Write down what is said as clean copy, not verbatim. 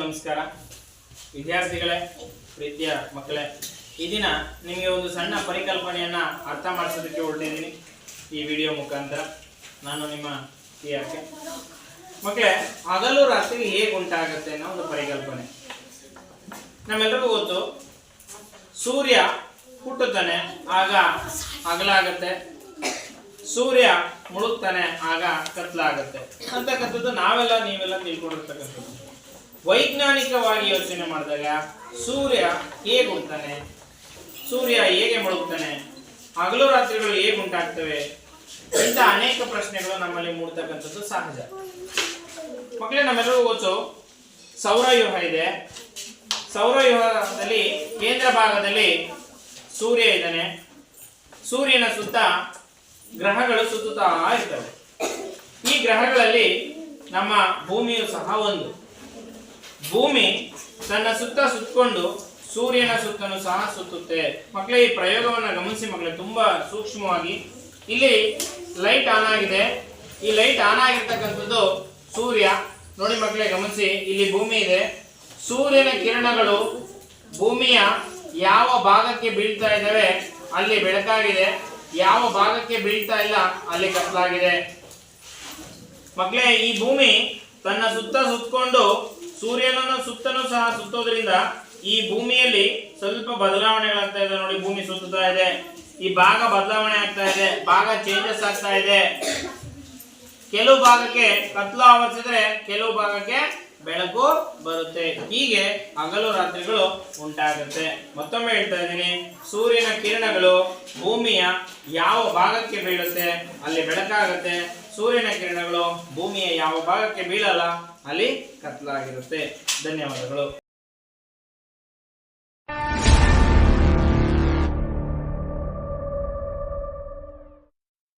ನಮಸ್ಕಾರ ವಿದ್ಯಾರ್ಥಿಗಳೇ, ಪ್ರೀತಿಯ ಮಕ್ಕಳೇ. ಈ ದಿನ ನಿಮಗೆ ಒಂದು ಸಣ್ಣ ಪರಿಕಲ್ಪನೆಯನ್ನು ಅರ್ಥ ಮಾಡಿಸೋದಕ್ಕೆ ಹೊರಟಿದ್ದೀನಿ ಈ ವಿಡಿಯೋ ಮುಖಾಂತರ. ನಾನು ನಿಮ್ಮ ಕೆ ಮಕ್ಕಳೇ, ಹಗಲು ರಾತ್ರಿ ಹೇಗೆ ಉಂಟಾಗುತ್ತೆ ಅನ್ನೋ ಒಂದು ಪರಿಕಲ್ಪನೆ. ನಮ್ಮೆಲ್ಲರಿಗೂ ಗೊತ್ತು, ಸೂರ್ಯ ಹುಟ್ಟುತ್ತಾನೆ ಆಗ ಹಗಲಾಗುತ್ತೆ, ಸೂರ್ಯ ಮುಳುಗ್ತಾನೆ ಆಗ ಕತ್ಲಾಗುತ್ತೆ ಅಂತಕ್ಕಂಥದ್ದು ನೀವೆಲ್ಲ ತಿಳ್ಕೊಂಡಿರ್ತಕ್ಕಂಥದ್ದು. ವೈಜ್ಞಾನಿಕವಾಗಿ ಯೋಚನೆ ಮಾಡಿದಾಗ ಸೂರ್ಯ ಹೇಗೆ ಹುಟ್ಟುತ್ತಾನೆ, ಸೂರ್ಯ ಹೇಗೆ ಮುಳುಗ್ತಾನೆ, ಹಗಲು ರಾತ್ರಿಗಳು ಹೇಗೆ ಉಂಟಾಗ್ತವೆ, ಇಂಥ ಅನೇಕ ಪ್ರಶ್ನೆಗಳು ನಮ್ಮಲ್ಲಿ ಮೂಡ್ತಕ್ಕಂಥದ್ದು ಸಹಜ. ಮಕ್ಕಳೇ, ನಮ್ಮೆಲ್ಲರಿಗೂ ಗೊತ್ತು, ಸೌರವ್ಯೂಹ ಇದೆ. ಸೌರವ್ಯೂಹದಲ್ಲಿ ಕೇಂದ್ರ ಭಾಗದಲ್ಲಿ ಸೂರ್ಯ ಇದ್ದಾನೆ. ಸೂರ್ಯನ ಸುತ್ತ ಗ್ರಹಗಳು ಸುತ್ತುತ್ತಾ ಇರ್ತವೆ. ಈ ಗ್ರಹಗಳಲ್ಲಿ ನಮ್ಮ ಭೂಮಿಯು ಸಹ ಒಂದು. ಭೂಮಿ ತನ್ನ ಸುತ್ತ ಸುತ್ತಕೊಂಡು ಸೂರ್ಯನ ಸುತ್ತಲೂ ಸಹ ಸುತ್ತುತ್ತೆ. ಮಕ್ಕಳೇ, ಈ ಪ್ರಯೋಗವನ್ನು ಗಮನಿಸಿ ಮಕ್ಕಳೇ, ತುಂಬಾ ಸೂಕ್ಷ್ಮವಾಗಿ. ಇಲ್ಲಿ ಲೈಟ್ ಆನ್ ಆಗಿದೆ. ಈ ಲೈಟ್ ಆನ್ ಆಗಿರ್ತಕ್ಕಂಥದ್ದು ಸೂರ್ಯ. ನೋಡಿ ಮಕ್ಕಳೇ, ಗಮನಿಸಿ, ಇಲ್ಲಿ ಭೂಮಿ ಇದೆ. ಸೂರ್ಯನ ಕಿರಣಗಳು ಭೂಮಿಯ ಯಾವ ಭಾಗಕ್ಕೆ ಬೀಳ್ತಾ ಇದ್ದಾವೆ ಅಲ್ಲಿ ಬೆಳಕಾಗಿದೆ, ಯಾವ ಭಾಗಕ್ಕೆ ಬೀಳ್ತಾ ಇಲ್ಲ ಅಲ್ಲಿ ಕತ್ತಲಾಗಿದೆ. ಮಕ್ಕಳೇ, ಈ ಭೂಮಿ ತನ್ನ ಸುತ್ತ ಸುತ್ತಕೊಂಡು ಸೂರ್ಯನನ್ನು ಸುತ್ತಲೂ ಸಹ ಸುತ್ತೋದ್ರಿಂದ ಈ ಭೂಮಿಯಲ್ಲಿ ಸ್ವಲ್ಪ ಬದಲಾವಣೆಗಳಾಗ್ತಾ ಇದೆ. ನೋಡಿ, ಭೂಮಿ ಸುತ್ತುತ್ತಾ ಇದೆ, ಈ ಭಾಗ ಬದಲಾವಣೆ ಆಗ್ತಾ ಇದೆ, ಭಾಗ ಚೇಂಜಸ್ ಆಗ್ತಾ ಇದೆ. ಕೆಲವು ಭಾಗಕ್ಕೆ ಕತ್ಲು ಆವರಿಸಿದ್ರೆ ಕೆಲವು ಭಾಗಕ್ಕೆ ಬೆಳಕು ಬರುತ್ತೆ. ಹೀಗೆ ಹಗಲು ರಾತ್ರಿಗಳು ಉಂಟಾಗುತ್ತೆ. ಮತ್ತೊಮ್ಮೆ ಹೇಳ್ತಾ ಇದ್ದೀನಿ, ಸೂರ್ಯನ ಕಿರಣಗಳು ಭೂಮಿಯ ಯಾವ ಭಾಗಕ್ಕೆ ಬೀಳುತ್ತೆ ಅಲ್ಲಿ ಬೆಳಕಾಗುತ್ತೆ, ಸೂರ್ಯನ ಕಿರಣಗಳು ಭೂಮಿಯ ಯಾವ ಭಾಗಕ್ಕೆ ಬೀಳಲ್ಲ ಅಲ್ಲಿ ಕತ್ಲಾಗಿರುತ್ತೆ. ಧನ್ಯವಾದಗಳು.